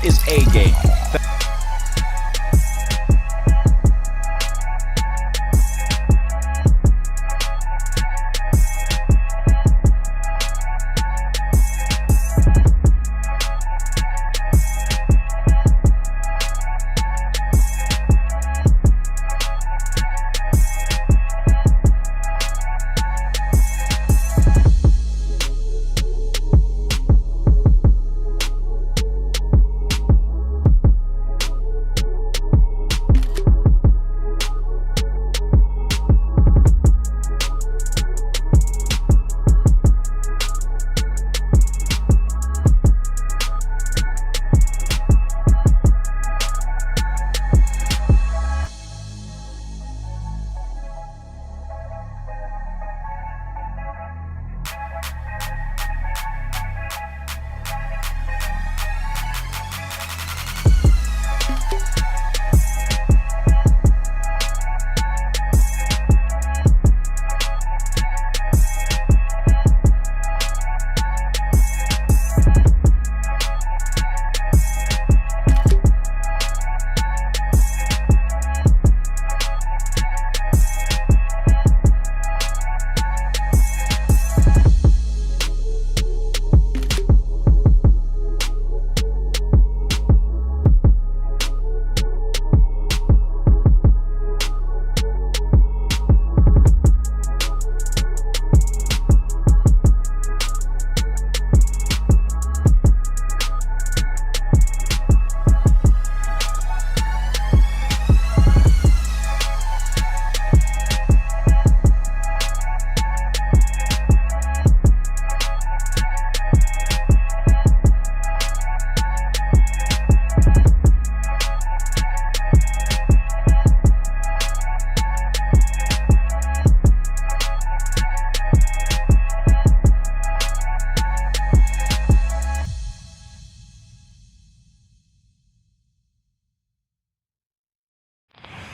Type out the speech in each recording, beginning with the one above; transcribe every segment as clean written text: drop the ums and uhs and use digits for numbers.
is A Game.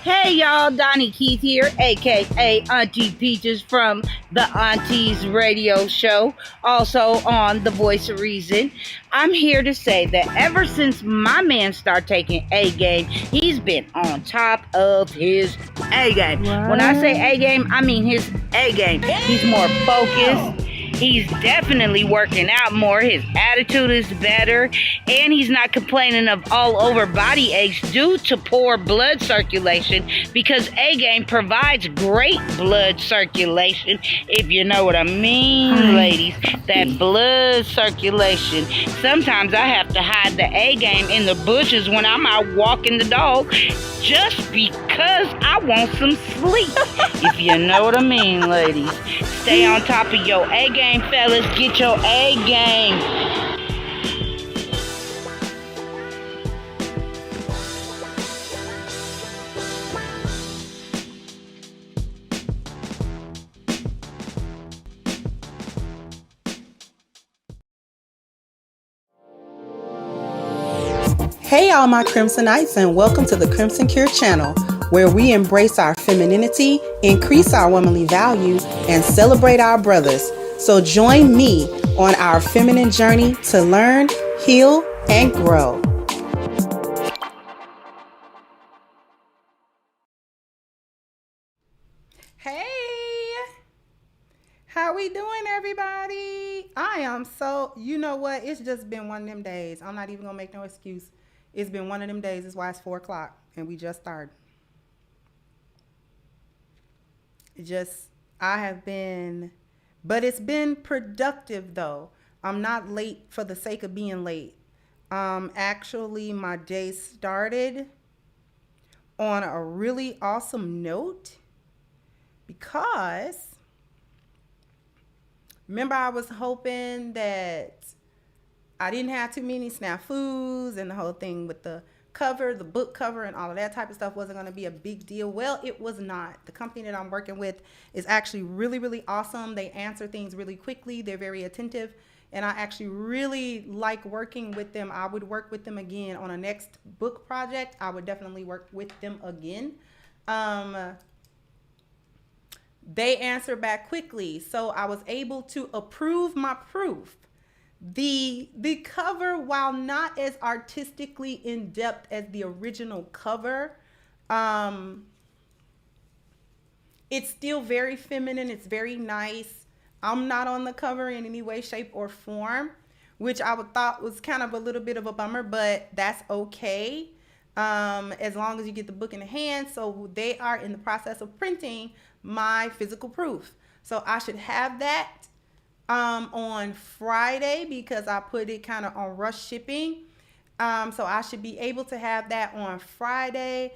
Hey y'all, Donnie Keith here, aka Auntie Peaches from the Aunties Radio Show, also on The Voice of Reason. I'm here to say that ever since my man started taking A game, he's been on top of his A game. What? When I say A game, I mean his A game. He's more focused. He's definitely working out more. His attitude is better. And he's not complaining of all over body aches due to poor blood circulation, because A-Game provides great blood circulation, if you know what I mean, ladies. That blood circulation. Sometimes I have to hide the A-Game in the bushes when I'm out walking the dog just because I want some sleep. If you know what I mean, ladies. Stay on top of your A-Game, fellas. Get your A-Game. Hey all my Crimsonites, and welcome to the Crimson Cure channel, where we embrace our femininity, increase our womanly value, and celebrate our brothers. So join me on our feminine journey to learn, heal, and grow. Hey, how we doing, everybody? I am so, you know what? It's just been one of them days. I'm not even gonna make no excuse. It's been one of them days. That's why it's 4 o'clock and we just started. I have been, but it's been productive though. I'm not late for the sake of being late. Actually, my day started on a really awesome note because remember I was hoping that I didn't have too many snafus and the whole thing with the cover, the book cover and all of that type of stuff wasn't going to be a big deal. Well, it was not. The company that I'm working with is actually really, really awesome. They answer things really quickly. They're very attentive. And I actually really like working with them. I would work with them again on a next book project. I would definitely work with them again. They answer back quickly. So I was able to approve my proof The cover, while not as artistically in depth as the original cover, um, it's still very feminine. It's very nice. I'm not on the cover in any way, shape, or form, which I would thought was kind of a little bit of a bummer, but that's okay. As long as you get the book in the hand. So they are in the process of printing my physical proof. So I should have that on Friday because I put it kind of on rush shipping. So I should be able to have that on Friday.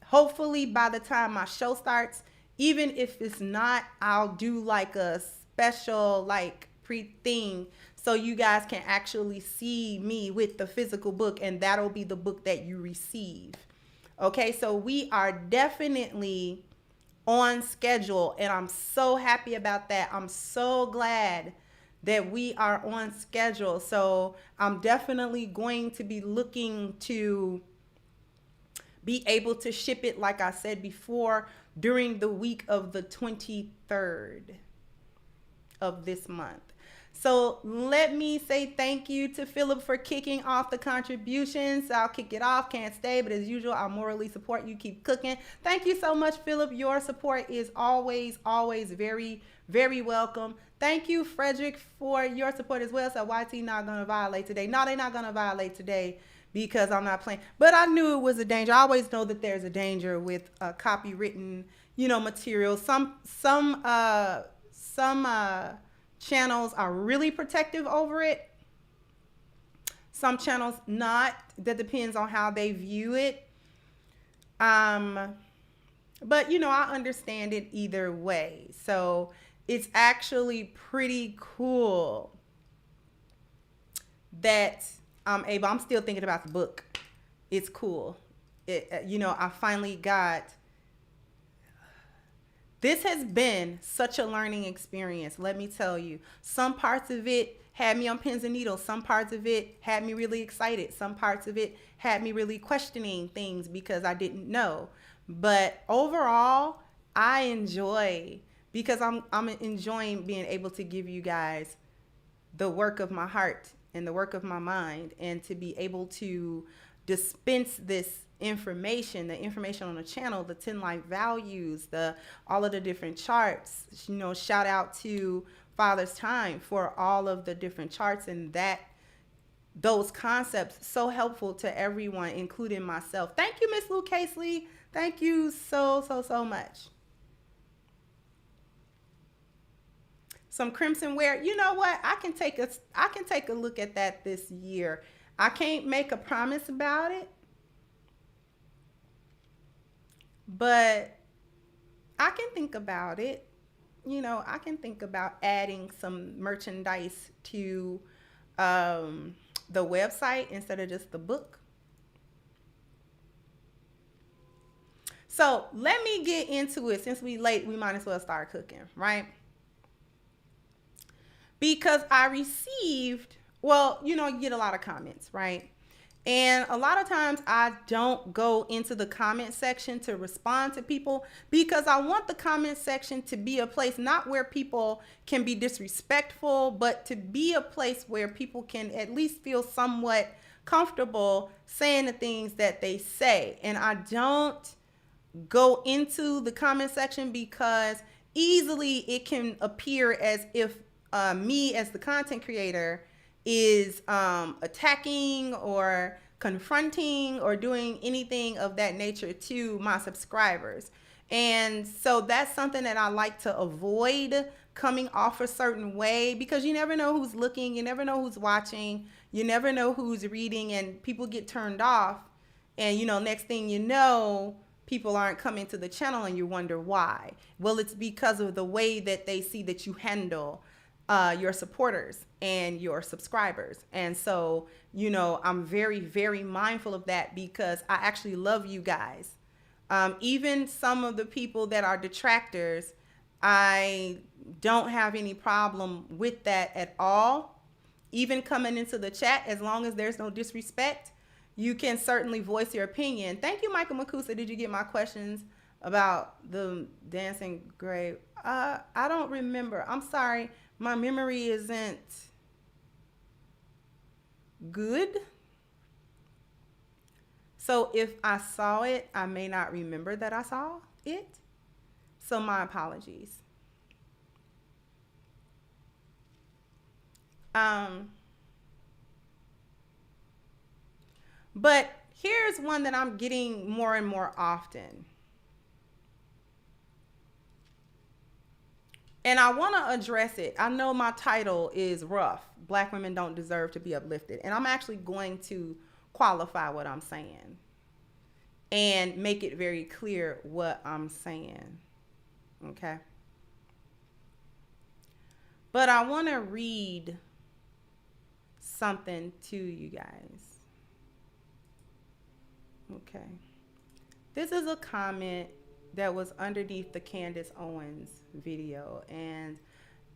Hopefully by the time my show starts, even if it's not, I'll do like a special like pre thing so you guys can actually see me with the physical book, and that'll be the book that you receive. Okay, so we are definitely on schedule, and I'm so happy about that. I'm so glad that we are on schedule. So I'm definitely going to be looking to be able to ship it, like I said before, during the week of the 23rd of this month. So let me say thank you to Philip for kicking off the contributions. I'll kick it off, can't stay, but as usual, I'll morally support you. Keep cooking. Thank you so much, Philip. Your support is always, always very, very welcome. Thank you, Frederick, for your support as well. So YT not going to violate today. No, they're not going to violate today because I'm not playing. But I knew it was a danger. I always know that there's a danger with copywritten, material. Some channels are really protective over it. Some channels not. That depends on how they view it. But I understand it either way. So it's actually pretty cool that I'm still thinking about the book. It's cool. I finally got. This has been such a learning experience. Let me tell you, some parts of it had me on pins and needles. Some parts of it had me really excited. Some parts of it had me really questioning things because I didn't know. But overall, I enjoy, because I'm enjoying being able to give you guys the work of my heart and the work of my mind, and to be able to dispense this information, the information on the channel, the 10 life values, all of the different charts. Shout out to Father's Time for all of the different charts, and those concepts so helpful to everyone, including myself. Thank you, Miss Lou Casely. Thank you so much. Some crimson wear. You know what? I can take a look at that this year. I can't make a promise about it, but I can think about it. I can think about adding some merchandise to the website instead of just the book. So let me get into it. Since we late, we might as well start cooking, right? Because I received, you get a lot of comments, right? And a lot of times I don't go into the comment section to respond to people, because I want the comment section to be a place not where people can be disrespectful, but to be a place where people can at least feel somewhat comfortable saying the things that they say. And I don't go into the comment section because easily it can appear as if me as the content creator is attacking or confronting or doing anything of that nature to my subscribers. And so that's something that I like to avoid, coming off a certain way, because you never know who's looking, you never know who's watching, you never know who's reading, and people get turned off. And next thing you know, people aren't coming to the channel and you wonder why. Well, it's because of the way that they see that you handle your supporters and your subscribers. And so, I'm very, very mindful of that, because I actually love you guys. Even some of the people that are detractors, I don't have any problem with that at all. Even coming into the chat, as long as there's no disrespect, you can certainly voice your opinion. Thank you, Michael Makusa. Did you get my questions about the dancing grave? I don't remember. I'm sorry. My memory isn't good. So if I saw it, I may not remember that I saw it. So my apologies. But here's one that I'm getting more and more often. And I want to address it. I know my title is rough. Black women don't deserve to be uplifted. And I'm actually going to qualify what I'm saying and make it very clear what I'm saying. Okay. But I want to read something to you guys. Okay. This is a comment that was underneath the Candace Owens video, and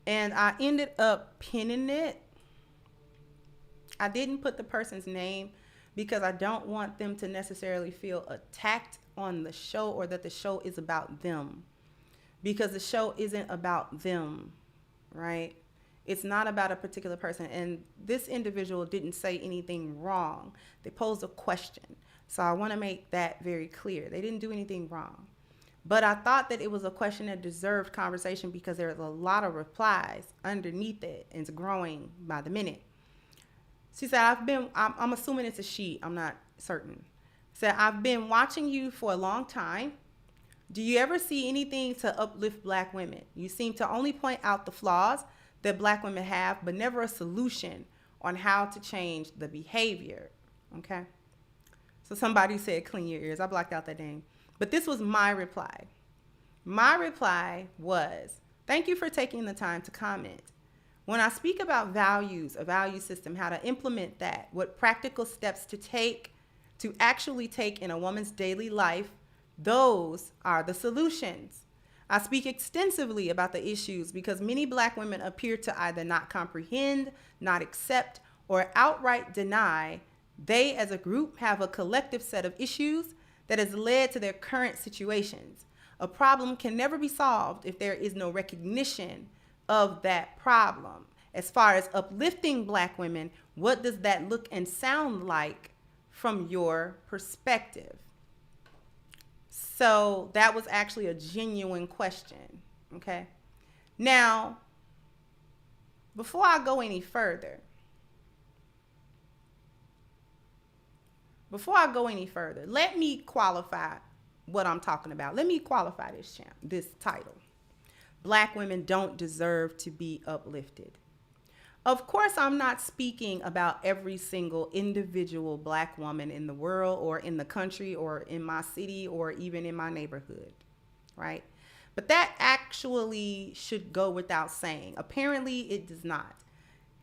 I ended up pinning it. I didn't put the person's name because I don't want them to necessarily feel attacked on the show, or that the show is about them, because the show isn't about them, right? It's not about a particular person. And this individual didn't say anything wrong. They posed a question. So I want to make that very clear. They didn't do anything wrong. But I thought that it was a question that deserved conversation because there's a lot of replies underneath it, and it's growing by the minute. She said, I'm assuming it's a she, I'm not certain. Said, I've been watching you for a long time. Do you ever see anything to uplift Black women? You seem to only point out the flaws that Black women have, but never a solution on how to change the behavior. Okay? So somebody said, clean your ears. I blocked out that name. But this was my reply. My reply was, thank you for taking the time to comment. When I speak about values, a value system, how to implement that, what practical steps to actually take in a woman's daily life, those are the solutions. I speak extensively about the issues because many Black women appear to either not comprehend, not accept, or outright deny they as a group have a collective set of issues that has led to their current situations. A problem can never be solved if there is no recognition of that problem. As far as uplifting Black women, what does that look and sound like from your perspective? So that was actually a genuine question, okay? Now, before I go any further, let me qualify what I'm talking about. Let me qualify this title. Black women don't deserve to be uplifted. Of course, I'm not speaking about every single individual Black woman in the world or in the country or in my city or even in my neighborhood, right? But that actually should go without saying. Apparently, it does not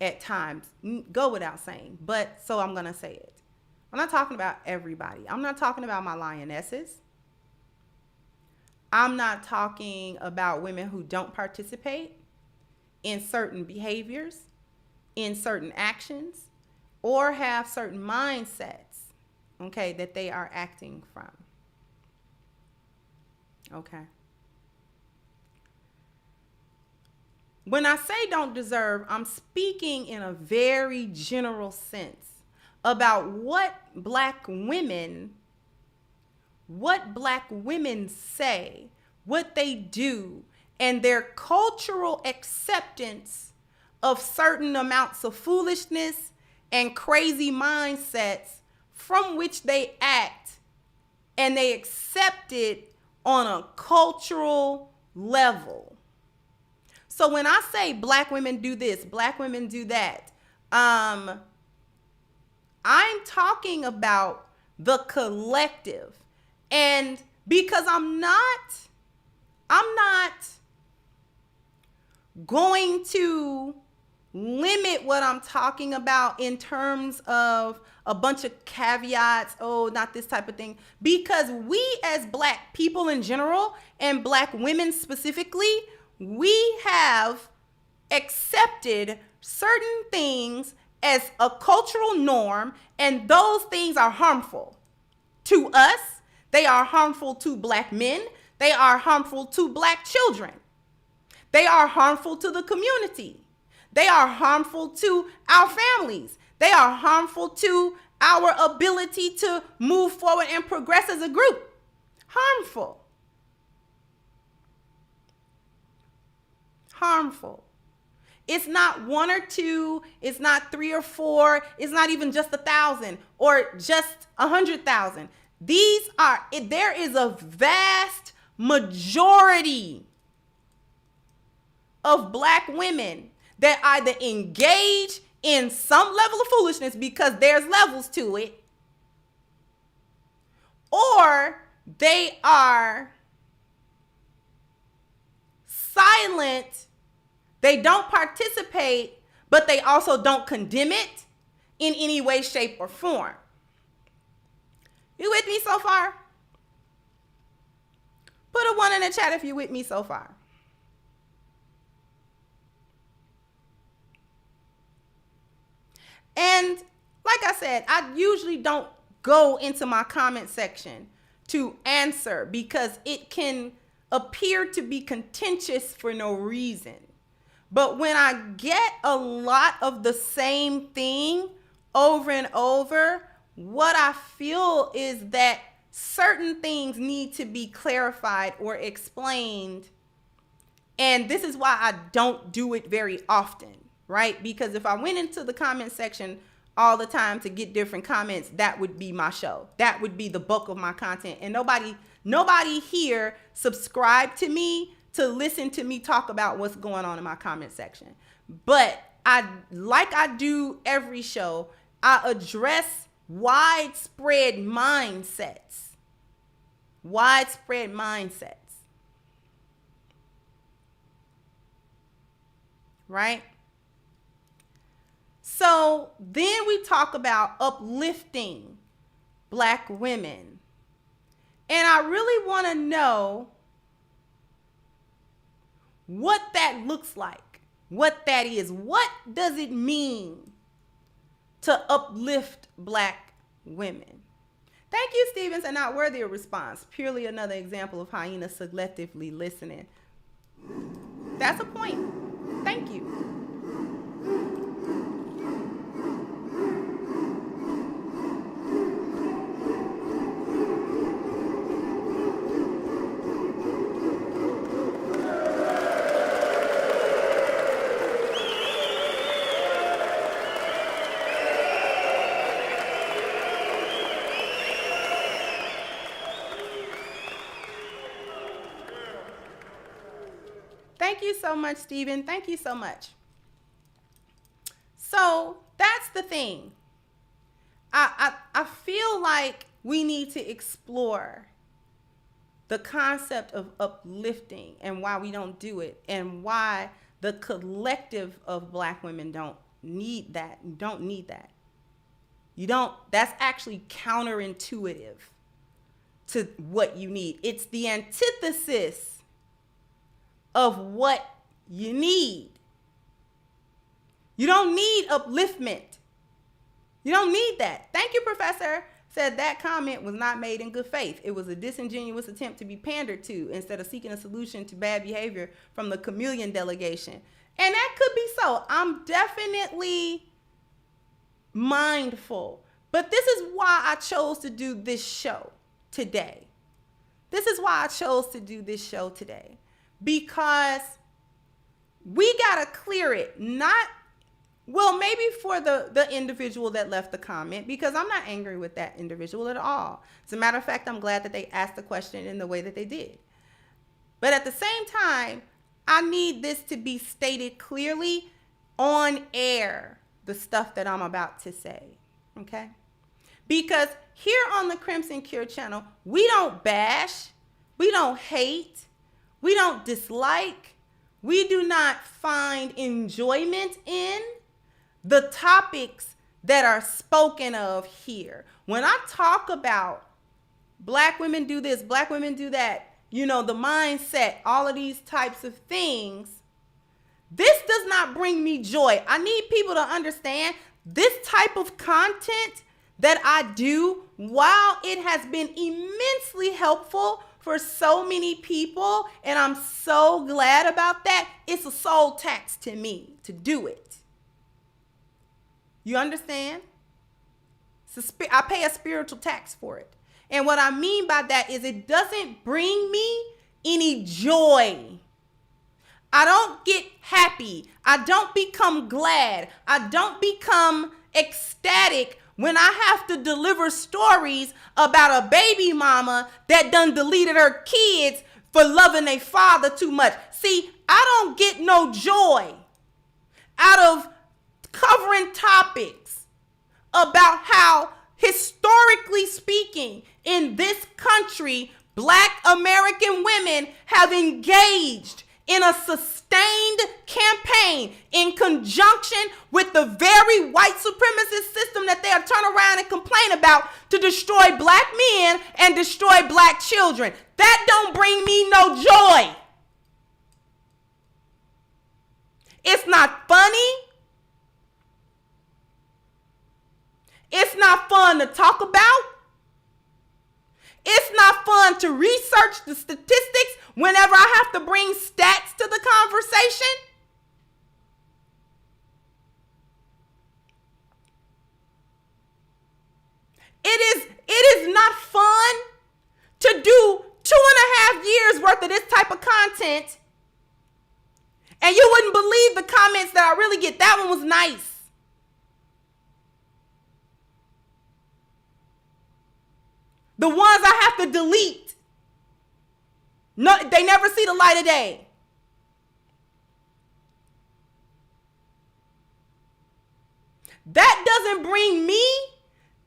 at times go without saying, but so I'm going to say it. I'm not talking about everybody. I'm not talking about my lionesses. I'm not talking about women who don't participate in certain behaviors, in certain actions, or have certain mindsets, okay, that they are acting from. Okay. When I say don't deserve, I'm speaking in a very general sense about what Black women say, what they do, and their cultural acceptance of certain amounts of foolishness and crazy mindsets from which they act, and they accept it on a cultural level. So when I say Black women do this, Black women do that, I'm talking about the collective. And because I'm not going to limit what I'm talking about in terms of a bunch of caveats, oh, not this type of thing, because we as Black people in general and Black women specifically, we have accepted certain things as a cultural norm, and those things are harmful to us. They are harmful to Black men. They are harmful to Black children. They are harmful to the community. They are harmful to our families. They are harmful to our ability to move forward and progress as a group. Harmful. Harmful. It's not one or two, it's not three or four, it's not even just 1,000 or just 100,000. There is a vast majority of Black women that either engage in some level of foolishness, because there's levels to it, or they are silent. They don't participate, but they also don't condemn it in any way, shape, or form. You with me so far? Put a 1 in the chat if you're with me so far. And like I said, I usually don't go into my comment section to answer because it can appear to be contentious for no reason. But when I get a lot of the same thing over and over, what I feel is that certain things need to be clarified or explained. And this is why I don't do it very often, right? Because if I went into the comment section all the time to get different comments, that would be my show. That would be the bulk of my content. And nobody here subscribed to me to listen to me talk about what's going on in my comment section. But like I do every show, I address widespread mindsets. Widespread mindsets. Right? So then we talk about uplifting Black women. And I really want to know what that looks like, what that is. What does it mean to uplift Black women? Thank you, Stevens, and not worthy of response. Purely another example of hyenas selectively listening. That's a point. Thank you. Thank you so much, Stephen. Thank you so much. So that's the thing. I feel like we need to explore the concept of uplifting and why we don't do it, and why the collective of Black women don't need that. You don't need that. You don't. That's actually counterintuitive to what you need. It's the antithesis of what you need. You don't need upliftment. You don't need that. Thank you, Professor. Said that comment was not made in good faith. It was a disingenuous attempt to be pandered to instead of seeking a solution to bad behavior from the chameleon delegation. And that could be so. I'm definitely mindful. But this is why I chose to do this show today. This is why I chose to do this show today. Because we got to clear it. Maybe for the individual that left the comment, because I'm not angry with that individual at all. As a matter of fact, I'm glad that they asked the question in the way that they did. But at the same time, I need this to be stated clearly on air, the stuff that I'm about to say. Okay? Because here on the Crimson Cure channel, we don't bash, we don't hate, we don't dislike, we do not find enjoyment in the topics that are spoken of here. When I talk about Black women do this, Black women do that, the mindset, all of these types of things, this does not bring me joy. I need people to understand this type of content that I do, while it has been immensely helpful for so many people, and I'm so glad about that, it's a soul tax to me to do it. You understand? I pay a spiritual tax for it. And what I mean by that is it doesn't bring me any joy. I don't get happy. I don't become glad. I don't become ecstatic when I have to deliver stories about a baby mama that done deleted her kids for loving their father too much. See, I don't get no joy out of covering topics about how, historically speaking, in this country, Black American women have engaged in a sustained campaign in conjunction with the very white supremacist system that they'll turn around and complain about to destroy Black men and destroy Black children. That don't bring me no joy. It's not funny. It's not fun to talk about. It's not fun to research the statistics whenever I have to bring stats to the conversation. It is not fun to do 2.5 years worth of this type of content. And you wouldn't believe the comments that I really get. That one was nice. The ones I have to delete. No, they never see the light of day. That doesn't bring me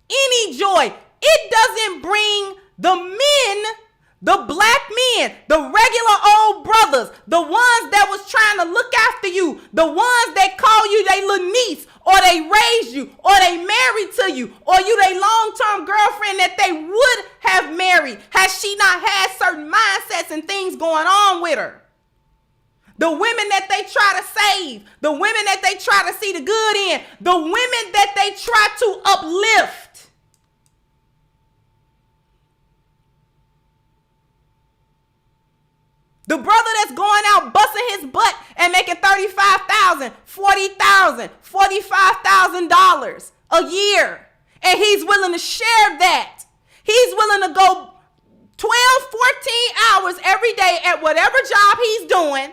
any joy. It doesn't bring the men, the Black men, the regular old brothers, the ones that was trying to look after you, the ones that call you their little niece, or they raised you, or they married to you, or you their long-term girlfriend that they would have married had she not had certain mindsets and things going on with her. The women that they try to save, the women that they try to see the good in, the women that they try to uplift. The brother that's going out busting his butt and making $35,000, $40,000, $45,000 a year. And he's willing to share that. He's willing to go 12, 14 hours every day at whatever job he's doing.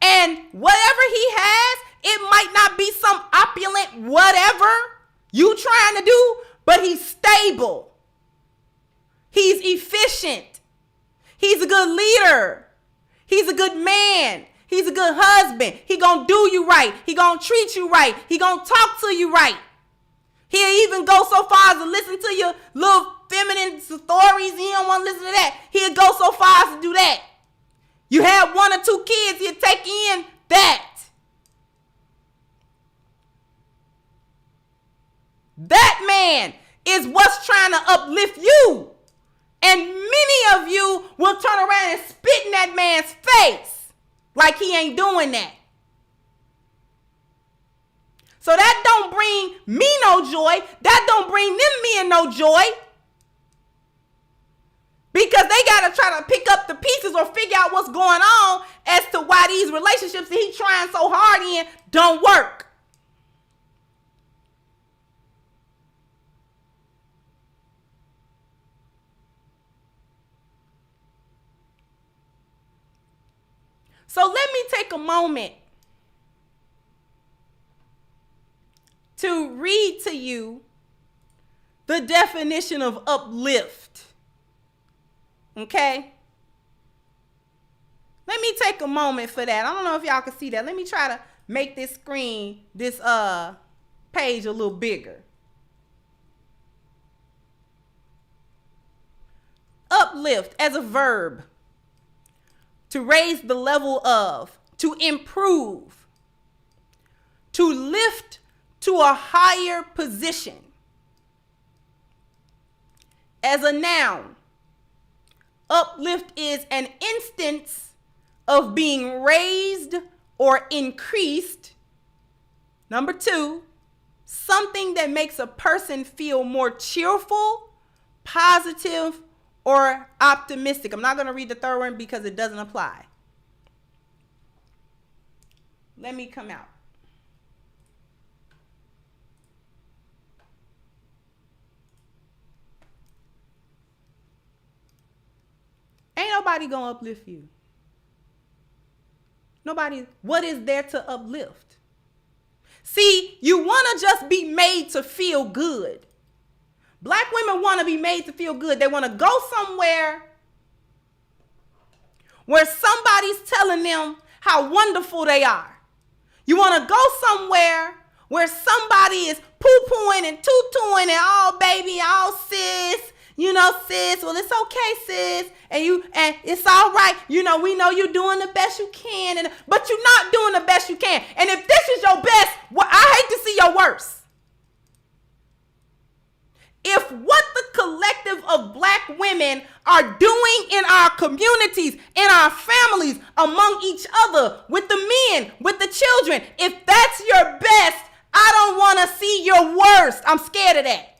And whatever he has, it might not be some opulent whatever you trying to do, but he's stable. He's efficient. He's a good leader. He's a good man. He's a good husband. He gonna do you right. He gonna treat you right. He gonna talk to you right. He'll even go so far as to listen to your little feminine stories. He don't want to listen to that. He'll go so far as to do that. You have 1 or 2 kids, he'll take in that. That man is what's trying to uplift you. And many of you will turn around and spit in that man's face like he ain't doing that. So that don't bring me no joy. That don't bring them men no joy. Because they got to try to pick up the pieces or figure out what's going on as to why these relationships that he's trying so hard in don't work. So let me take a moment to read to you the definition of uplift. Okay? Let me take a moment for that. I don't know if y'all can see that. Let me try to make this screen, this page a little bigger. Uplift as a verb. To raise the level of, to improve, to lift to a higher position. As a noun, uplift is an instance of being raised or increased. Number 2, something that makes a person feel more cheerful, positive, or optimistic. I'm not going to read the third one because it doesn't apply. Let me come out. nobody gonna uplift you. Nobody. What is there to uplift? See, you want to just be made to feel good. Black women want to be made to feel good. They want to go somewhere where somebody's telling them how wonderful they are. You want to go somewhere where somebody is poo-pooing and tutuing and all baby, all sis, you know, sis, well, it's okay, sis, and it's all right. You know, we know you're doing the best you can, but you're not doing the best you can. And if this is your best, well, I hate to see your worst. If what the collective of black women are doing in our communities, in our families, among each other, with the men, with the children, if that's your best, I don't want to see your worst. I'm scared of that.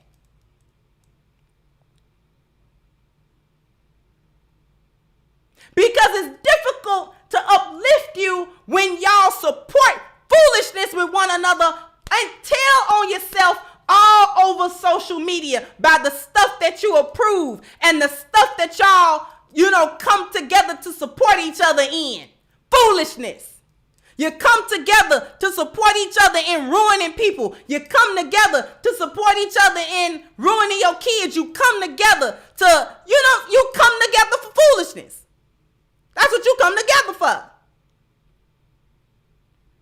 Because it's difficult to uplift you when y'all support foolishness with one another and tell on yourself all over social media by the stuff that you approve and the stuff that y'all, you know, come together to support each other in. Foolishness. You come together to support each other in ruining people. You come together to support each other in ruining your kids. You come together to, you come together for foolishness. That's what you come together for.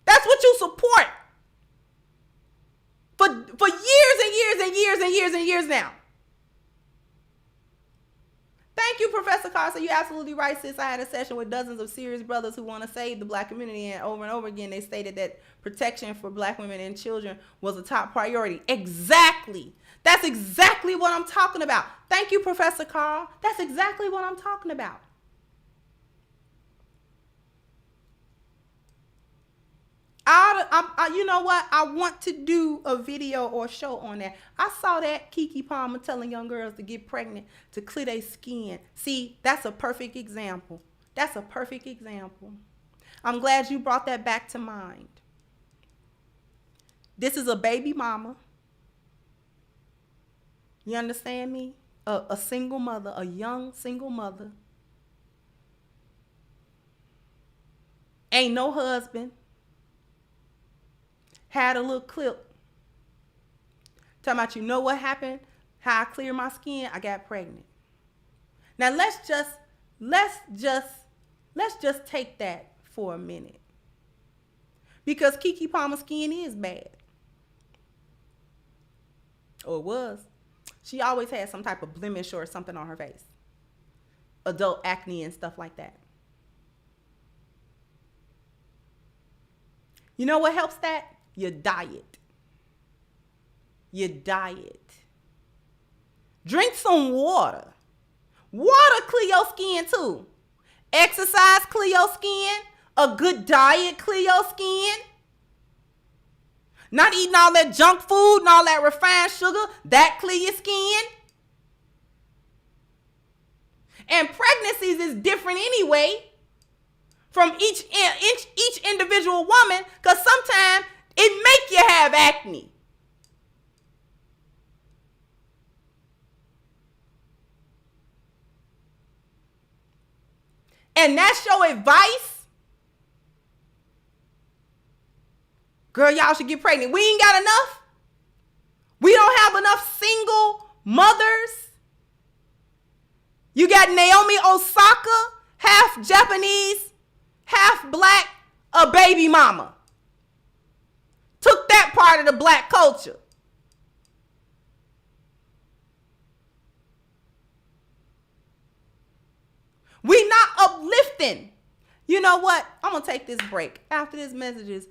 That's what you support. For years and years and years and years and years now. Thank you, Professor Carson. You're absolutely right, sis. I had a session with dozens of serious brothers who want to save the black community, and over again, they stated that protection for black women and children was a top priority. Exactly. That's exactly what I'm talking about. Thank you, Professor Carl. That's exactly what I'm talking about. You know what? I want to do a video or show on that. I saw that Keke Palmer telling young girls to get pregnant to clear their skin. See, that's a perfect example. That's a perfect example. I'm glad you brought that back to mind. This is a baby mama. You understand me? A single mother, a young single mother. Ain't no husband. Had a little clip talking about, you know what happened, how I cleared my skin, I got pregnant. Now let's just take that for a minute, because Keke Palmer's skin is bad, or it was. She always had some type of blemish or something on her face, adult acne and stuff like that. You know what helps that? Your diet. Your diet. Drink some water. Water clear your skin too. Exercise clear your skin. A good diet clear your skin. Not eating all that junk food and all that refined sugar, that clear your skin. And pregnancies is different anyway from each individual woman, because sometimes it make you have acne. And that's your advice? Girl, y'all should get pregnant. We ain't got enough. We don't have enough single mothers. You got Naomi Osaka, half Japanese, half black, a baby mama. Took that part of the black culture. We not uplifting. You know what? I'm going to take this break. After this messages,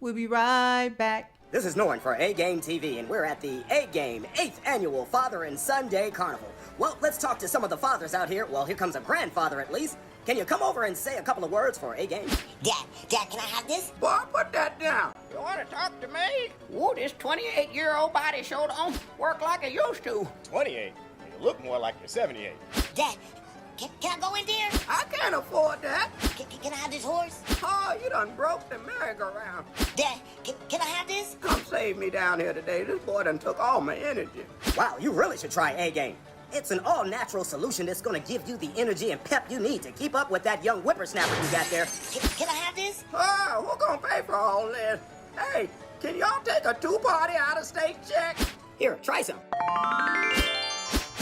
we'll be right back. This is Norn for A-Game TV, and we're at the A-Game 8th Annual Father and Son Day Carnival. Well, let's talk to some of the fathers out here. Well, here comes a grandfather at least. Can you come over and say a couple of words for A-Game? Dad, can I have this? Boy, put that down. You want to talk to me? Whoa, this 28-year-old body sure don't work like it used to. 28? You look more like you're 78. Dad, can I go in there? I can't afford that. Can I have this horse? Oh, you done broke the merry-go-round. Dad, can I have this? Come save me down here today. This boy done took all my energy. Wow, you really should try A-Game. It's an all-natural solution that's gonna give you the energy and pep you need to keep up with that young whippersnapper you got there. Can I have this? Oh, who gonna pay for all this? Hey, can y'all take a two-party out-of-state check? Here, try some.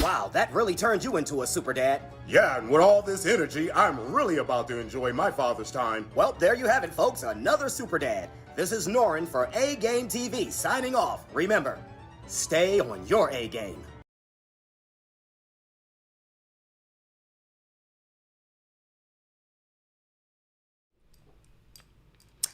Wow, that really turned you into a super dad. Yeah, and with all this energy, I'm really about to enjoy my father's time. Well, there you have it, folks. Another super dad. This is Norin for A Game TV signing off. Remember, stay on your A game.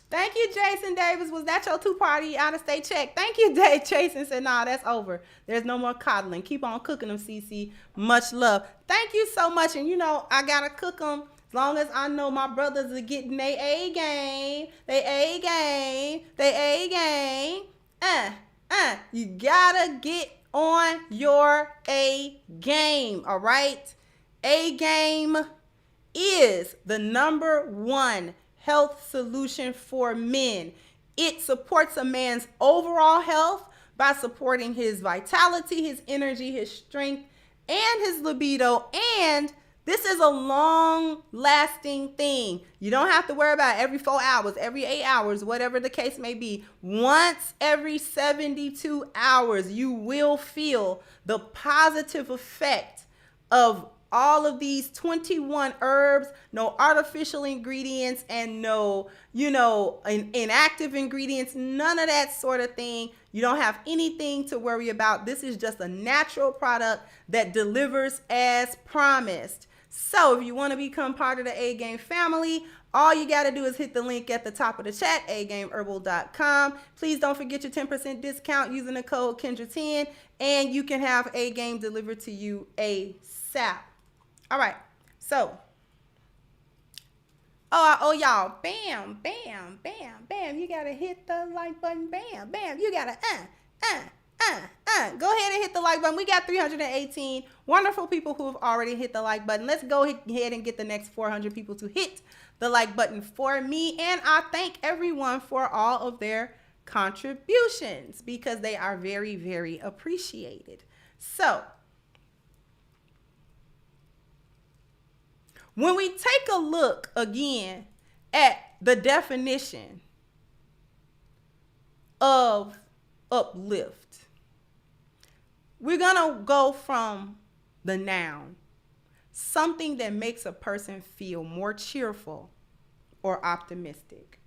Thank you, Jason Davis. Was that your two-party out-of-state check? Thank you, Jason said, nah, that's over. There's no more coddling. Keep on cooking them, CC. Much love. Thank you so much. And, you know, I got to cook them as long as I know my brothers are getting their A game. They A game. They A game. You got to get on your A game, all right? A game is the #1 health solution for men. It supports a man's overall health by supporting his vitality, his energy, his strength, and his libido. And this is a long-lasting thing. You don't have to worry about every 4 hours, every 8 hours, whatever the case may be. Once every 72 hours, you will feel the positive effect of all of these 21 herbs, no artificial ingredients and no, inactive ingredients, none of that sort of thing. You don't have anything to worry about. This is just a natural product that delivers as promised. So if you want to become part of the A Game family, all you got to do is hit the link at the top of the chat, agameherbal.com. Please don't forget your 10% discount using the code Kendra10, and you can have A Game delivered to you ASAP. All right, so, y'all, bam, bam, bam, bam. You gotta hit the like button, bam, bam. You gotta, Go ahead and hit the like button. We got 318 wonderful people who have already hit the like button. Let's go ahead and get the next 400 people to hit the like button for me. And I thank everyone for all of their contributions because they are very, very appreciated. So, when we take a look again at the definition of uplift, we're going to go from the noun, something that makes a person feel more cheerful or optimistic.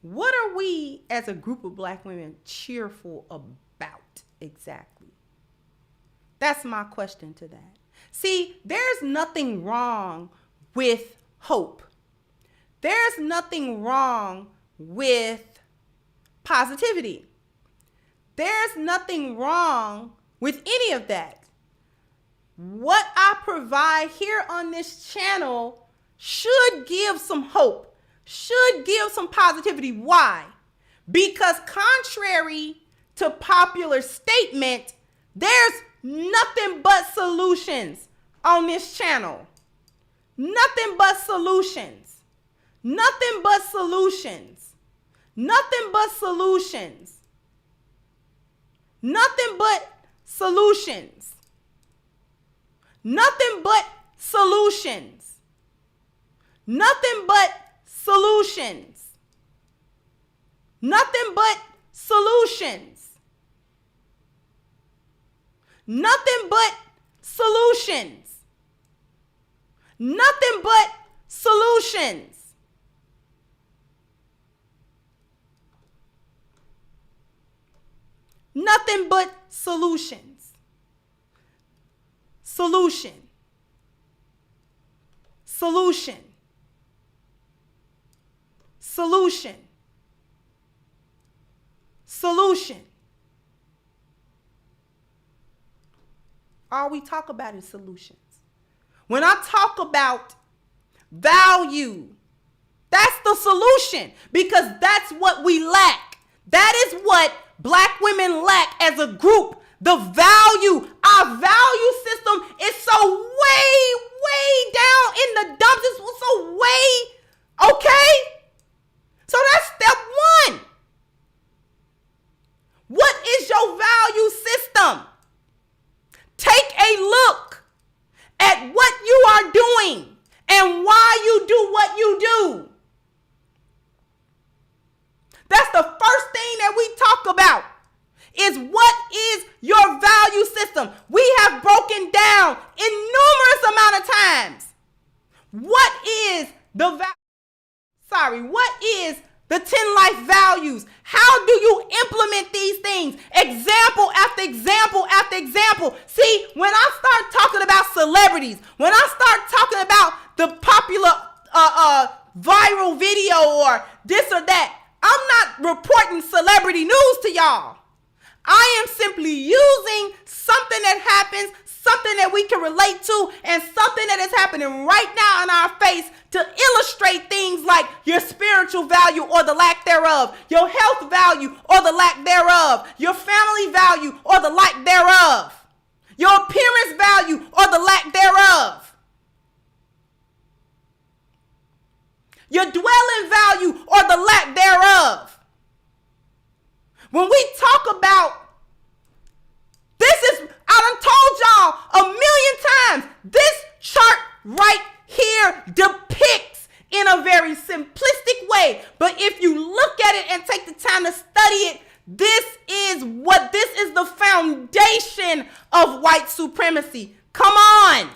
What are we as a group of Black women cheerful about exactly? That's my question to that. See, there's nothing wrong with hope. There's nothing wrong with positivity. There's nothing wrong with any of that. What I provide here on this channel should give some hope, should give some positivity. Why? Because contrary to popular statement, there's nothing but solutions on this channel. Nothing but solutions. Nothing but solutions. Nothing but solutions. Nothing but solutions. Nothing but solutions. Nothing but solutions. Nothing but solutions. Nothing but solutions. Nothing but solutions. Nothing but solutions. Solution. Solution. Solution. Solution. All we talk about is solutions. When I talk about value, that's the solution, because that's what we lack. That is what Black women lack as a group. The value. Our value system is so way down in the dumps. It's so way, okay? So that's step one. What is your value system? Take a look at what you are doing and why you do what you do. That's the first thing that we talk about, is what is your value system? We have broken down in numerous amount of times. What is what is the 10 life values? How do you implement these things? Example after example after example. See, when I start talking about celebrities, when I start talking about the popular viral video or this or that, I'm not reporting celebrity news to y'all. I am simply using something that happens, something that we can relate to, and something that is happening right now in our face to illustrate things like your spiritual value or the lack thereof, your health value or the lack thereof, your family value or the lack thereof, your appearance value or the lack thereof, your dwelling value or the lack thereof. When we talk about this, is I done told y'all a million times, this chart right here depicts in a very simplistic way. But if you look at it and take the time to study it, this is the foundation of white supremacy. Come on.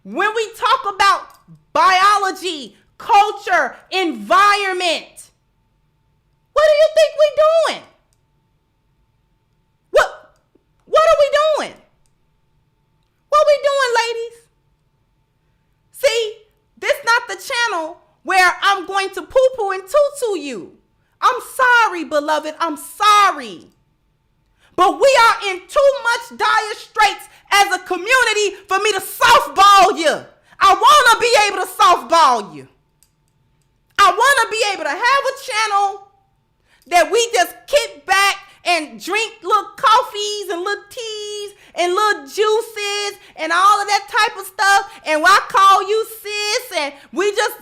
When we talk about biology, culture, environment, what do you think we're doing? What are we doing? What are we doing, ladies? See, this not the channel where I'm going to poo-poo and tutu you. I'm sorry, beloved. I'm sorry. But we are in too much dire straits as a community for me to softball you. I want to be able to softball you. I want to be able to have a channel that we just kick back and drink little coffees and little teas and little juices and all of that type of stuff. And I call you sis, and we just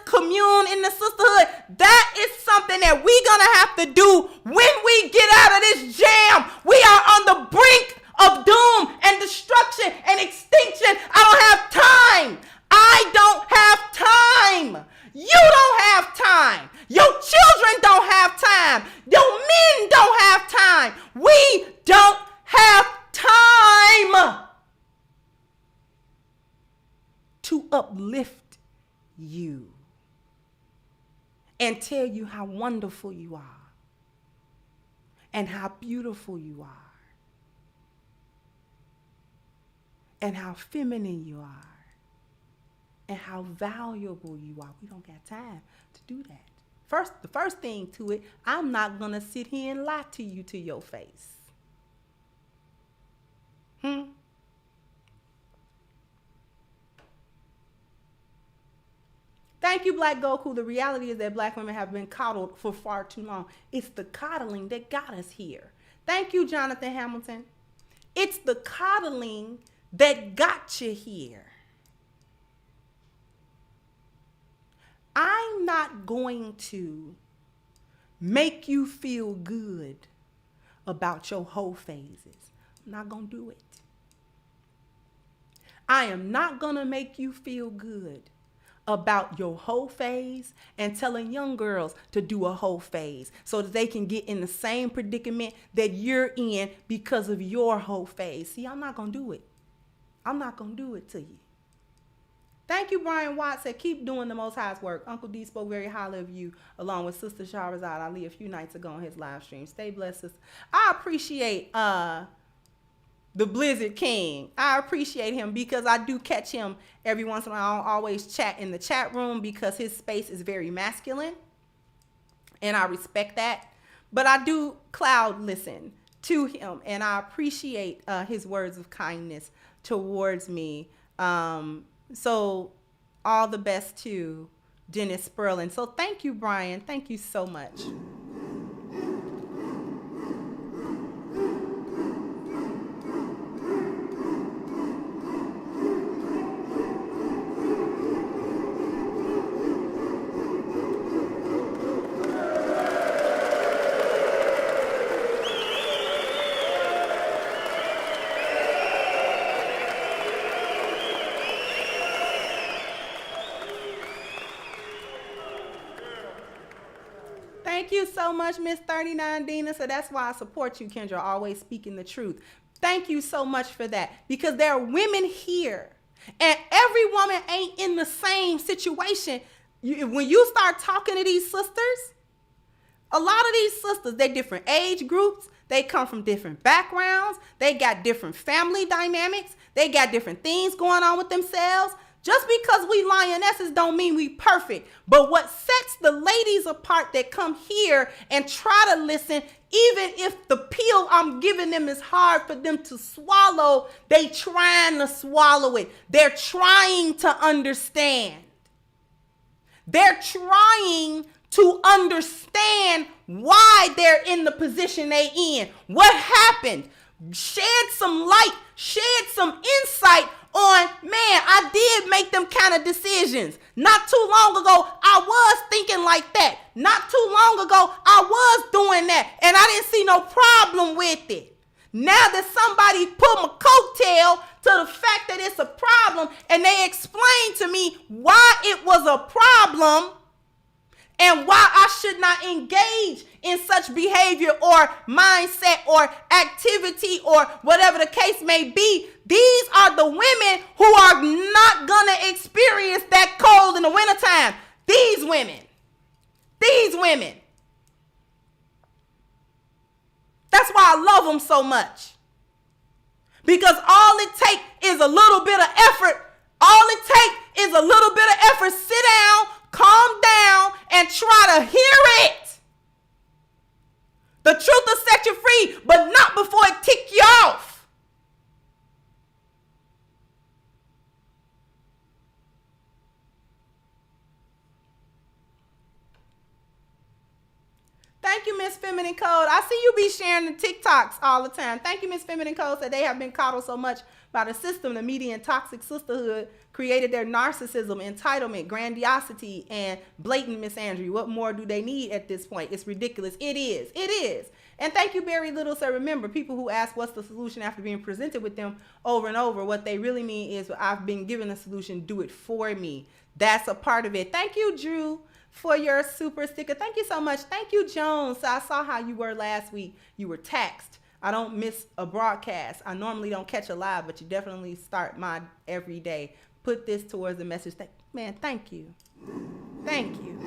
commune in the sisterhood. That is something that we're going to have to do when we get out of this jam. We are on the brink of doom and destruction and extinction. I don't have time. I don't have time. You don't have time. Your children don't have time. Your men don't have time. We don't have time to uplift you and tell you how wonderful you are and how beautiful you are and how feminine you are and how valuable you are. We don't got time to do that. The first thing to it, I'm not going to sit here and lie to you to your face. Thank you, Black Goku. The reality is that Black women have been coddled for far too long. It's the coddling that got us here. Thank you, Jonathan Hamilton. It's the coddling that got you here. I'm not going to make you feel good about your whole phases. I'm not going to do it. I am not going to make you feel good about your whole phase and telling young girls to do a whole phase so that they can get in the same predicament that you're in because of your whole phase. See, I'm not going to do it. I'm not going to do it to you. Thank you, Brian Watts. Said, keep doing the Most High's work. Uncle D spoke very highly of you, along with Sister Shahrazad Ali a few nights ago on his live stream. Stay blessed, sister. I appreciate the Blizzard King. I appreciate him because I do catch him every once in a while. I don't always chat in the chat room because his space is very masculine, and I respect that. But I do cloud listen to him, and I appreciate his words of kindness towards me. So all the best to Dennis Sperlin. So thank you, Brian. Thank you so much. Thank you so much, Miss 39 Dina. So that's why I support you, Kendra, always speaking the truth. Thank you so much for that, because there are women here, and every woman ain't in the same situation. When you start talking to these sisters, a lot of these sisters, they're different age groups. They come from different backgrounds. They got different family dynamics. They got different things going on with themselves. Just because we lionesses don't mean we perfect. But what sets the ladies apart that come here and try to listen, even if the pill I'm giving them is hard for them to swallow, they trying to swallow it. They're trying to understand. They're trying to understand why they're in the position they in. What happened? Shed some light, shed some insight on, man, I did make them kind of decisions. Not too long ago, I was thinking like that. Not too long ago, I was doing that, and I didn't see no problem with it. Now that somebody put my coattail to the fact that it's a problem, and they explained to me why it was a problem, and why I should not engage in such behavior or mindset or activity or whatever the case may be. These are the women who are not going to experience that cold in the wintertime. These women. That's why I love them so much. Because all it takes is a little bit of effort. All it takes is a little bit of effort. Sit down, calm down, and try to hear it. The truth will set you free, but not before it tick you off. Thank you, Miss Feminine Code. I see you be sharing the TikToks all the time. Thank you, Miss Feminine Code. Said they have been coddled so much by the system, the media, and toxic sisterhood created their narcissism, entitlement, grandiosity, and blatant misandry. What more do they need at this point? It's ridiculous. It is. And thank you, Barry Little. So remember, people who ask what's the solution after being presented with them over and over, what they really mean is, I've been given a solution, do it for me. That's a part of it. Thank you, Drew, for your super sticker. Thank you so much. Thank you, Jones. So I saw how you were last week. You were taxed. I don't miss a broadcast. I normally don't catch a live, but you definitely start my every day. Put this towards the message. Man, thank you. Thank you.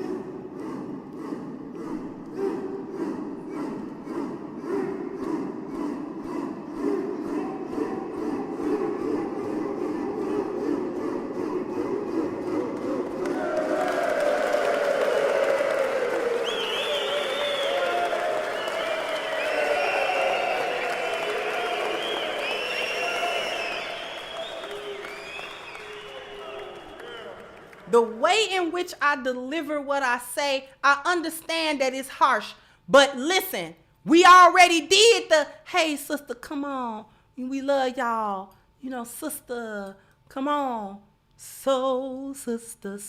The way in which I deliver what I say, I understand that it's harsh. But listen, we already did the, hey, sister, come on. We love y'all. You know, sister, come on. Soul sister,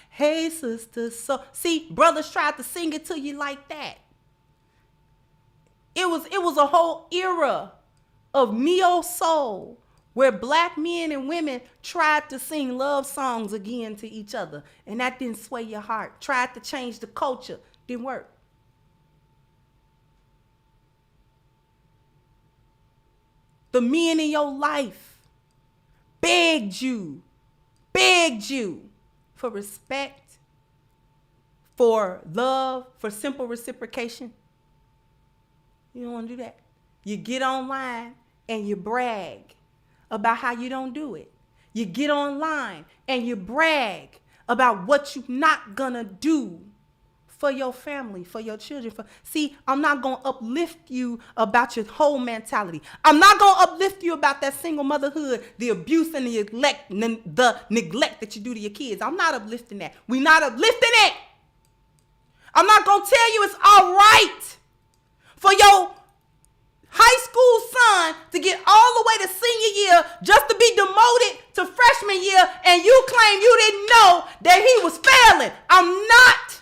hey, sister, so. See, brothers tried to sing it to you like that. It was a whole era of neo-soul where black men and women tried to sing love songs again to each other. And that didn't sway your heart. Tried to change the culture. Didn't work. The men in your life begged you for respect, for love, for simple reciprocation. You don't want to do that. You get online and you brag about how you don't do it. You get online and you brag about what you're not gonna do for your family, for your children. See, I'm not gonna uplift you about your whole mentality. I'm not gonna uplift you about that single motherhood, the abuse and the neglect that you do to your kids. I'm not uplifting that. We're not uplifting it. I'm not gonna tell you it's all right for your high school son to get all the way to senior year just to be demoted to freshman year, and you claim you didn't know that he was failing. I'm not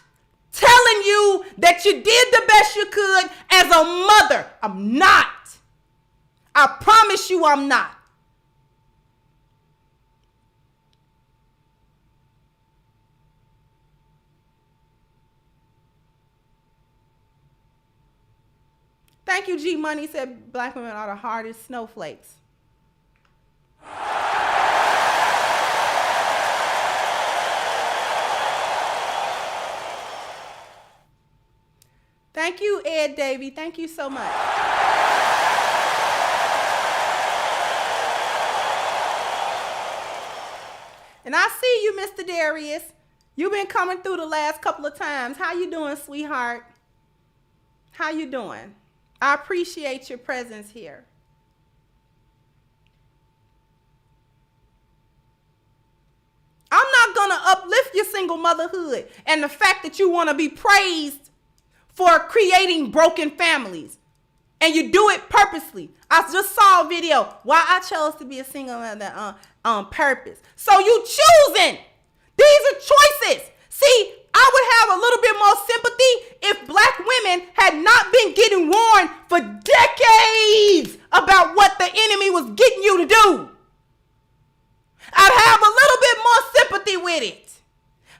telling you that you did the best you could as a mother. I'm not. I promise you I'm not. Thank you, G Money said black women are the hardest snowflakes. Thank you, Ed Davey. Thank you so much. And I see you, Mr. Darius. You've been coming through the last couple of times. How you doing, sweetheart? How you doing? I appreciate your presence here. I'm not going to uplift your single motherhood and the fact that you want to be praised for creating broken families. And you do it purposely. I just saw a video why I chose to be a single mother on purpose. So you choosing. These are choices. See, I would have a little bit more sympathy if black women had not been getting warned for decades about what the enemy was getting you to do. I'd have a little bit more sympathy with it.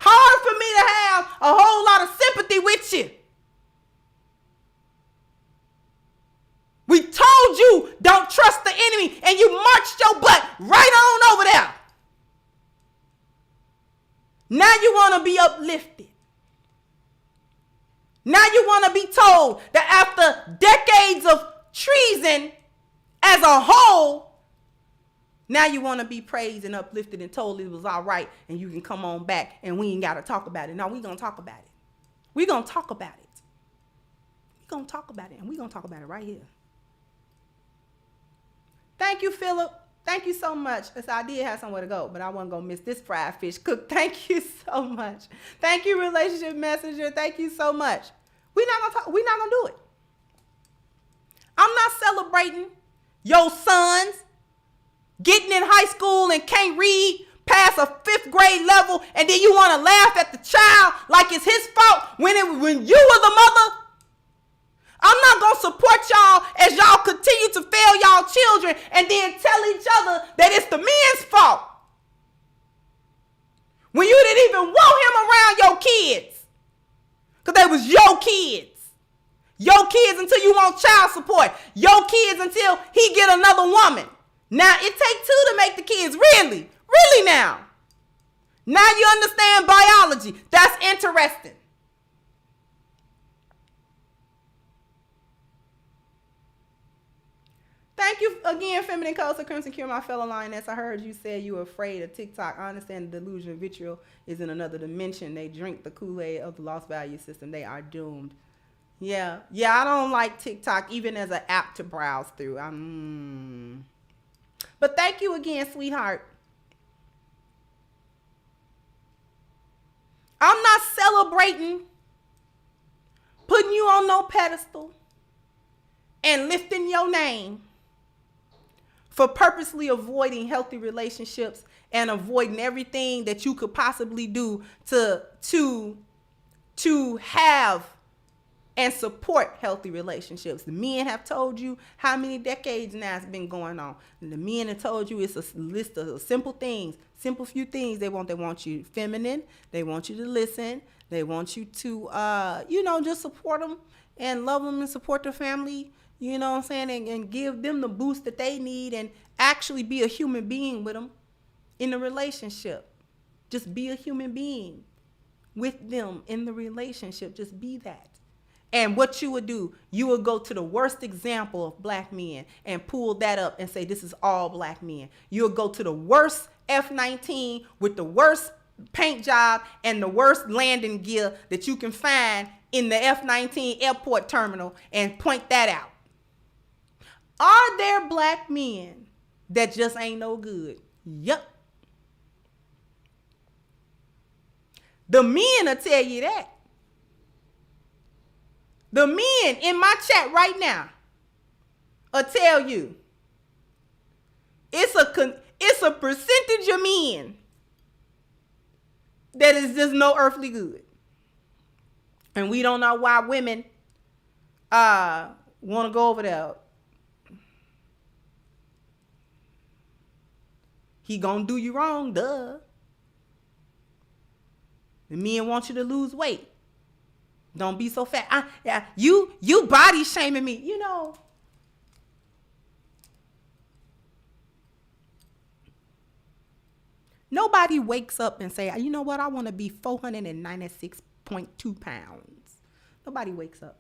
Hard for me to have a whole lot of sympathy with you. We told you don't trust the enemy, and you marched your butt right on over there. Now you want to be uplifted. Now you want to be told that after decades of treason as a whole, now you want to be praised and uplifted and told it was all right and you can come on back and we ain't got to talk about it. No, we're going to talk about it. We're going to talk about it. We're going to talk about it, and we're going to talk about it right here. Thank you, Philip. Thank you so much. I did have somewhere to go, but I wasn't going to miss this fried fish cook. Thank you so much. Thank you, Relationship Messenger. Thank you so much. We're not going to do it. I'm not celebrating your sons getting in high school and can't read past a 5th grade level, and then you want to laugh at the child like it's his fault when you were the mother. I'm not going to support y'all as y'all continue to fail y'all children and then tell each other that it's the men's fault. When you didn't even want him around your kids. Because they was your kids. Your kids until you want child support. Your kids until he get another woman. Now, it takes 2 to make the kids. Really? Really now? Now you understand biology. That's interesting. Thank you again, Feminine Coast, Crimson Cure, my fellow lioness. I heard you say you were afraid of TikTok. I understand the delusion of vitriol is in another dimension. They drink the Kool-Aid of the lost value system. They are doomed. Yeah, I don't like TikTok even as an app to browse through. But thank you again, sweetheart. I'm not celebrating putting you on no pedestal and lifting your name for purposely avoiding healthy relationships and avoiding everything that you could possibly do to have and support healthy relationships. The men have told you how many decades now it's been going on. And the men have told you it's a list of simple things, simple few things they want. They want you feminine. They want you to listen. They want you to, just support them and love them and support their family. You know what I'm saying? And give them the boost that they need and actually be a human being with them in a relationship. Just be a human being with them in the relationship. Just be that. And what you would do, you would go to the worst example of black men and pull that up and say, this is all black men. You'll go to the worst F-19 with the worst paint job and the worst landing gear that you can find in the F-19 airport terminal and point that out. Are there black men that just ain't no good? Yup. The men will tell you that. The men in my chat right now will tell you it's a percentage of men that is just no earthly good. And we don't know why women want to go over there. He gonna do you wrong, duh. The men want you to lose weight. Don't be so fat. Yeah, you body shaming me. You know. Nobody wakes up and say, you know what, I want to be 496.2 pounds. Nobody wakes up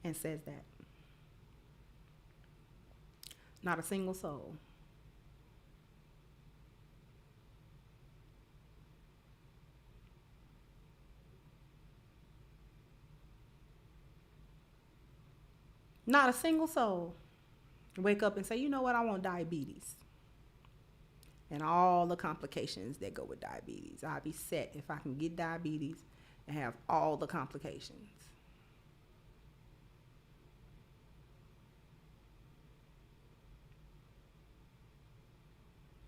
and says that. Not a single soul. Not a single soul. Wake up and say, you know what, I want diabetes. And all the complications that go with diabetes. I'll be set if I can get diabetes and have all the complications.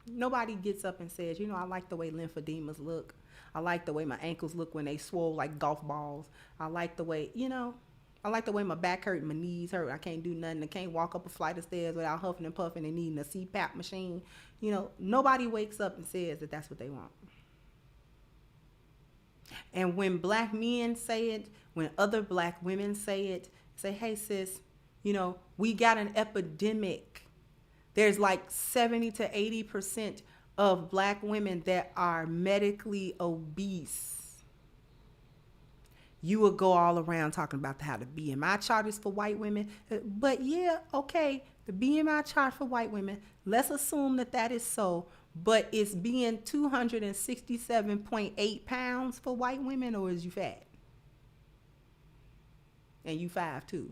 Nobody gets up and says, you know, I like the way lymphodemas look. I like the way my ankles look when they swole like golf balls. I like the way, you know, I like the way my back hurt and my knees hurt. I can't do nothing. I can't walk up a flight of stairs without huffing and puffing and needing a CPAP machine. You know, nobody wakes up and says that that's what they want. And when black men say it, when other black women say it, say, hey, sis, you know, we got an epidemic. There's like 70 to 80% of black women that are medically obese. You would go all around talking about how the BMI chart is for white women. But yeah, okay, the BMI chart for white women, let's assume that that is so, but it's being 267.8 pounds for white women, or is you fat? And you 5'2".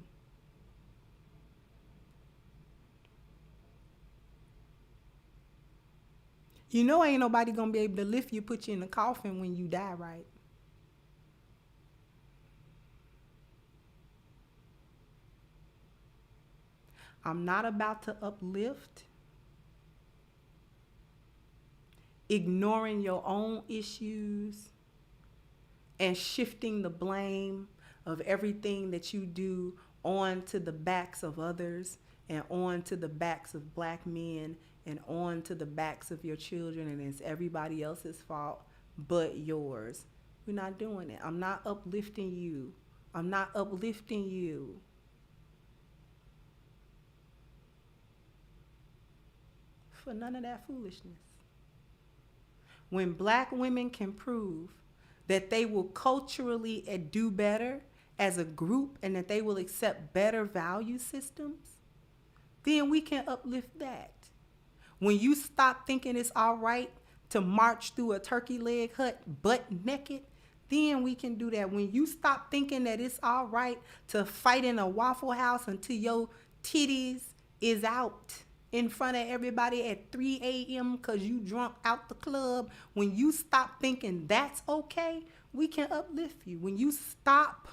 You know ain't nobody gonna be able to lift you, put you in a coffin when you die, right? I'm not about to uplift. Ignoring your own issues and shifting the blame of everything that you do onto the backs of others and onto the backs of black men and onto the backs of your children, and it's everybody else's fault but yours. We're not doing it. I'm not uplifting you. I'm not uplifting you. For none of that foolishness. When black women can prove that they will culturally do better as a group and that they will accept better value systems, then we can uplift that. When you stop thinking it's all right to march through a turkey leg hut butt naked, then we can do that. When you stop thinking that it's all right to fight in a Waffle House until your titties is out in front of everybody at 3 a.m. because you drunk out the club, when you stop thinking that's okay, we can uplift you. When you stop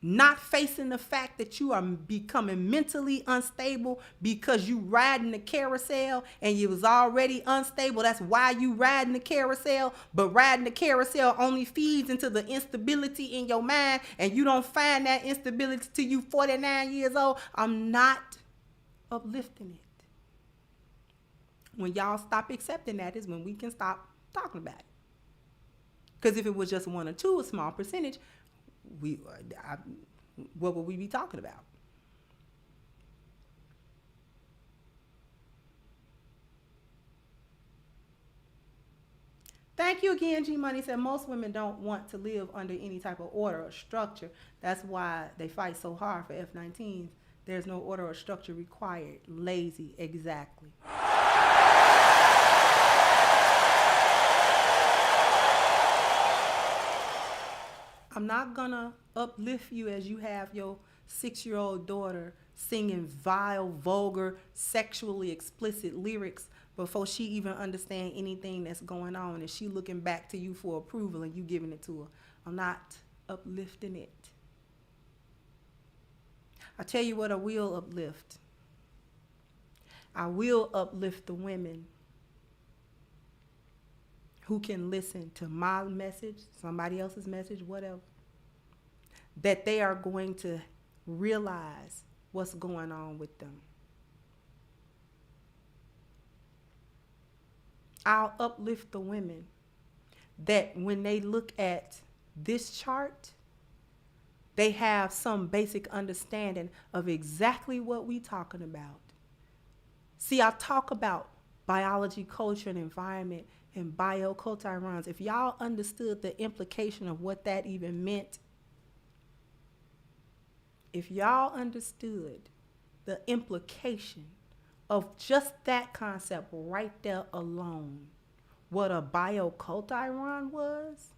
not facing the fact that you are becoming mentally unstable because you riding the carousel and you was already unstable. That's why you riding the carousel, but riding the carousel only feeds into the instability in your mind, and you don't find that instability till you 49 years old. I'm not uplifting it. When y'all stop accepting that is when we can stop talking about it. Because if it was just 1 or 2, a small percentage, what would we be talking about? Thank you again, G Money said most women don't want to live under any type of order or structure. That's why they fight so hard for F-19s. There's no order or structure required. Lazy, exactly. I'm not gonna uplift you as you have your 6-year-old daughter singing vile, vulgar, sexually explicit lyrics before she even understands anything that's going on, and she looking back to you for approval and you giving it to her. I'm not uplifting it. I tell you what I will uplift. I will uplift the women who can listen to my message, somebody else's message, whatever, that they are going to realize what's going on with them. I'll uplift the women that when they look at this chart, they have some basic understanding of exactly what we talking about. See, I talk about biology, culture, and environment and bioculturons. If y'all understood the implication of what that even meant, if y'all understood the implication of just that concept right there alone, what a bioculturon was,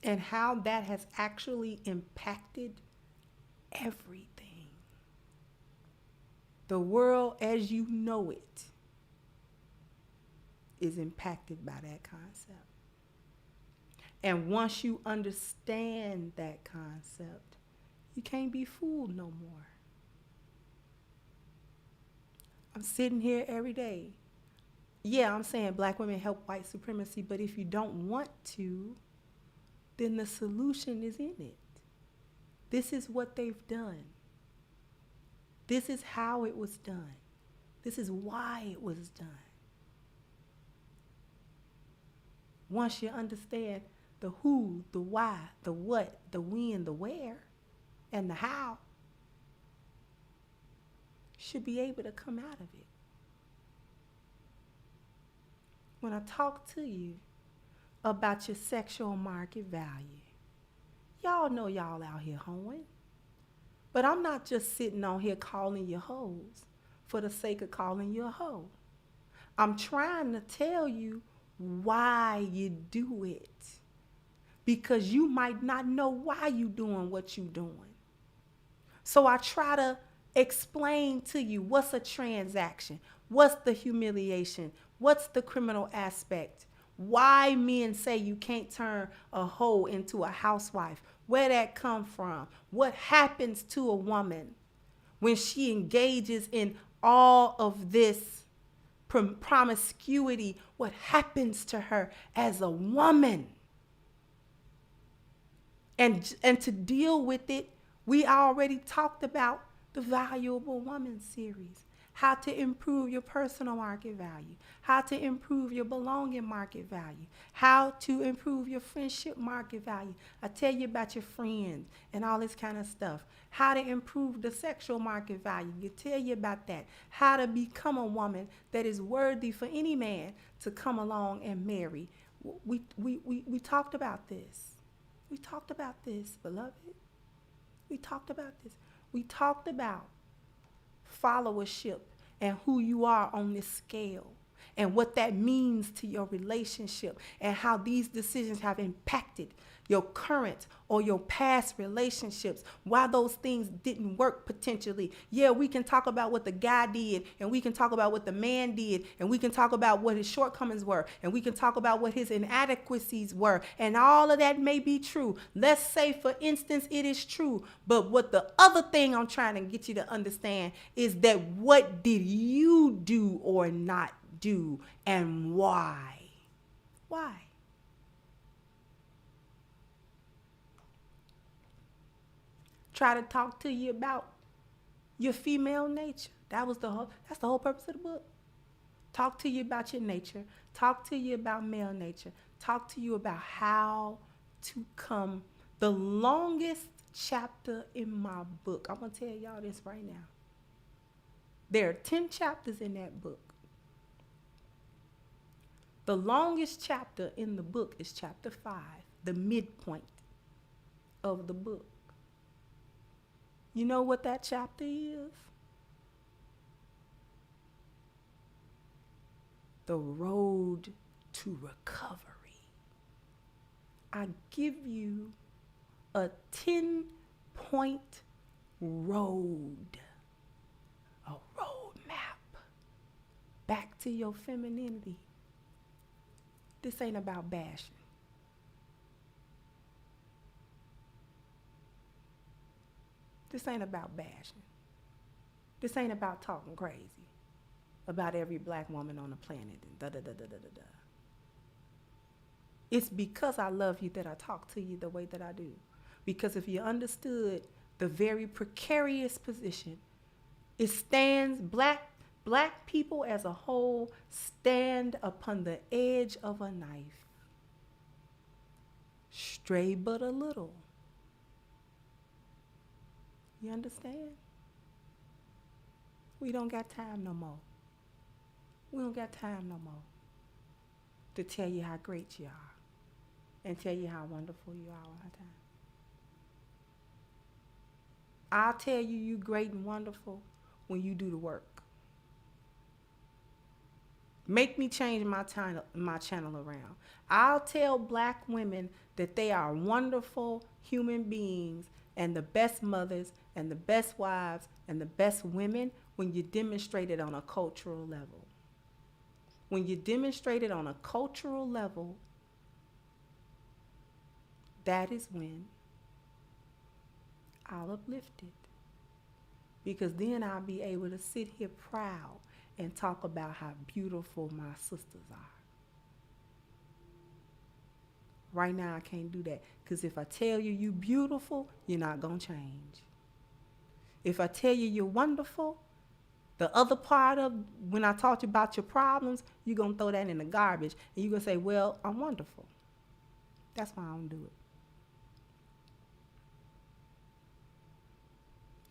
and how that has actually impacted everything. The world as you know it is impacted by that concept. And once you understand that concept, you can't be fooled no more. I'm sitting here every day. Yeah, I'm saying black women help white supremacy, but if you don't want to, then the solution is in it. This is what they've done. This is how it was done. This is why it was done. Once you understand the who, the why, the what, the when, the where, and the how, you should be able to come out of it. When I talk to you about your sexual market value, y'all know y'all out here hoeing. But I'm not just sitting on here calling you hoes for the sake of calling you a hoe. I'm trying to tell you why you do it. Because you might not know why you doing what you doing. So I try to explain to you what's a transaction, what's the humiliation, what's the criminal aspect, why men say you can't turn a hoe into a housewife, where that come from, what happens to a woman when she engages in all of this promiscuity, what happens to her as a woman. And to deal with it, we already talked about the Valuable Woman series. How to improve your personal market value, how to improve your belonging market value, how to improve your friendship market value. I tell you about your friends and all this kind of stuff. How to improve the sexual market value. You tell you about that. How to become a woman that is worthy for any man to come along and marry. We talked about this. We talked about this, beloved. We talked about this. We talked about followership and who you are on this scale and what that means to your relationship and how these decisions have impacted your current or your past relationships, why those things didn't work potentially. Yeah, we can talk about what the guy did, and we can talk about what the man did, and we can talk about what his shortcomings were, and we can talk about what his inadequacies were, and all of that may be true. Let's say, for instance, it is true. But what the other thing I'm trying to get you to understand is that what did you do or not do, and why? Why? Try to talk to you about your female nature. That's the whole purpose of the book. Talk to you about your nature. Talk to you about male nature. Talk to you about how to come. The longest chapter in my book, I'm going to tell y'all this right now. There are 10 chapters in that book. The longest chapter in the book is chapter 5, the midpoint of the book. You know what that chapter is? The road to recovery. I give you a 10-point road, a road map back to your femininity. This ain't about bashing. This ain't about bashing. This ain't about talking crazy about every black woman on the planet and da-da-da-da-da-da. It's because I love you that I talk to you the way that I do. Because if you understood the very precarious position, it stands, black people as a whole stand upon the edge of a knife. Stray but a little. You understand? We don't got time no more. We don't got time no more to tell you how great you are and tell you how wonderful you are all the time. I'll tell you you great and wonderful when you do the work. Make me change my channel around. I'll tell black women that they are wonderful human beings and the best mothers and the best wives and the best women when you demonstrate it on a cultural level. When you demonstrate it on a cultural level, that is when I'll uplift it. Because then I'll be able to sit here proud and talk about how beautiful my sisters are. Right now I can't do that. Because if I tell you you're beautiful, you're not going to change. If I tell you you're wonderful, the other part of when I talk to you about your problems, you're going to throw that in the garbage. And you're going to say, well, I'm wonderful. That's why I don't do it.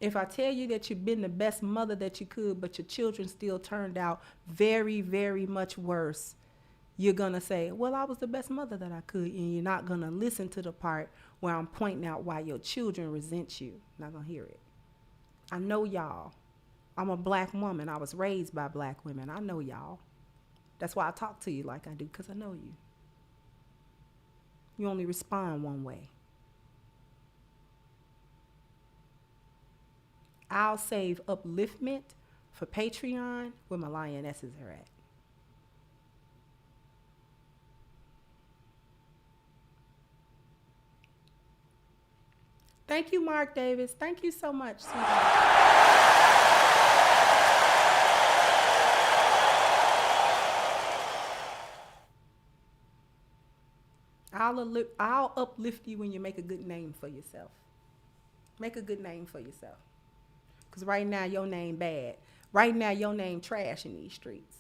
If I tell you that you've been the best mother that you could, but your children still turned out very, very much worse, you're going to say, well, I was the best mother that I could. And you're not going to listen to the part where I'm pointing out why your children resent you. Not going to hear it. I know y'all. I'm a black woman. I was raised by black women. I know y'all. That's why I talk to you like I do, because I know you. You only respond one way. I'll save upliftment for Patreon where my lionesses are at. Thank you, Mark Davis. Thank you so much, sweetheart. I'll uplift you when you make a good name for yourself. Make a good name for yourself. Because right now, your name bad. Right now, your name trash in these streets.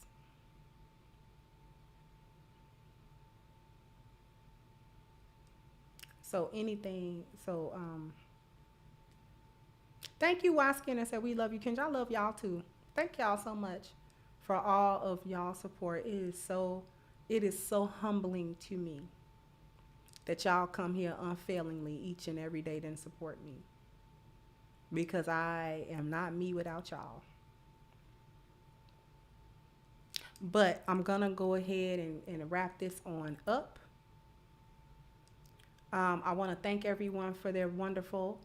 Thank you, Waskin, and said we love you, Kendra. I love y'all too. Thank y'all so much for all of y'all support. It is so humbling to me that y'all come here unfailingly each and every day and support me. Because I am not me without y'all. But I'm going to go ahead and wrap this on up. I want to thank everyone for their wonderful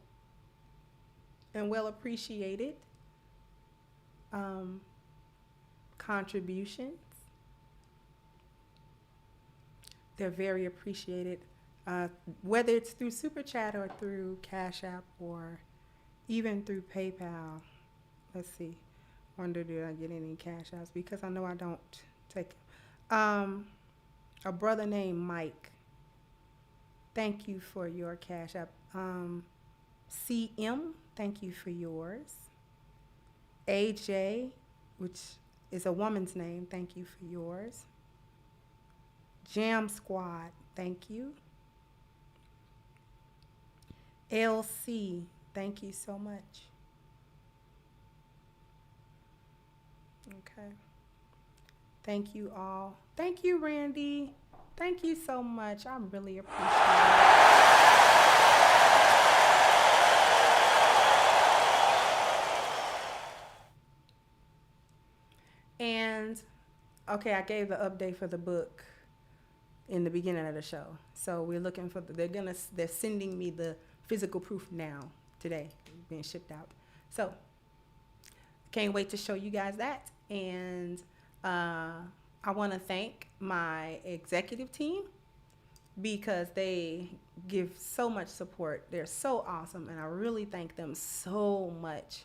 and well appreciated contributions. They're very appreciated, whether it's through Super Chat or through Cash App or even through PayPal. Let's see. Wonder did I get any cash outs? Because I know I don't take them. A brother named Mike. Thank you for your cash app. CM, thank you for yours. AJ, which is a woman's name, thank you for yours. Jam Squad, thank you. LC, thank you so much. Okay. Thank you all. Thank you, Randy. Thank you so much. I really appreciate it. And okay, I gave the update for the book in the beginning of the show. So we're looking for they're sending me the physical proof now today, being shipped out. So can't wait to show you guys that. And I want to thank my executive team because they give so much support. They're so awesome, and I really thank them so much.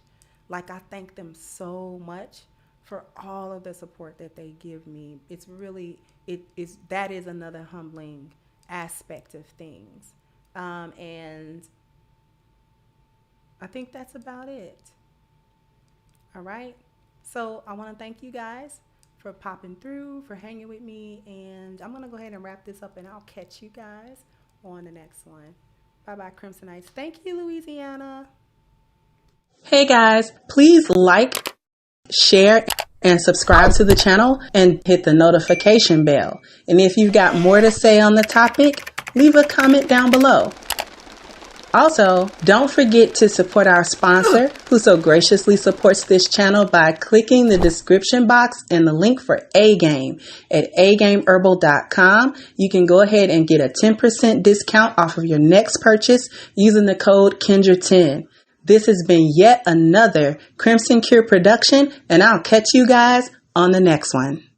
Like, I thank them so much for all of the support that they give me. It's really, that is another humbling aspect of things. And I think that's about it. All right. So I want to thank you guys for popping through, for hanging with me. And I'm going to go ahead and wrap this up, and I'll catch you guys on the next one. Bye-bye, Crimsonites. Thank you, Louisiana. Hey guys, please like, share, and subscribe to the channel and hit the notification bell. And if you've got more to say on the topic, leave a comment down below. Also, don't forget to support our sponsor who so graciously supports this channel by clicking the description box and the link for A-Game at agameherbal.com. You can go ahead and get a 10% discount off of your next purchase using the code Kendra10. This has been yet another Crimson Cure production, and I'll catch you guys on the next one.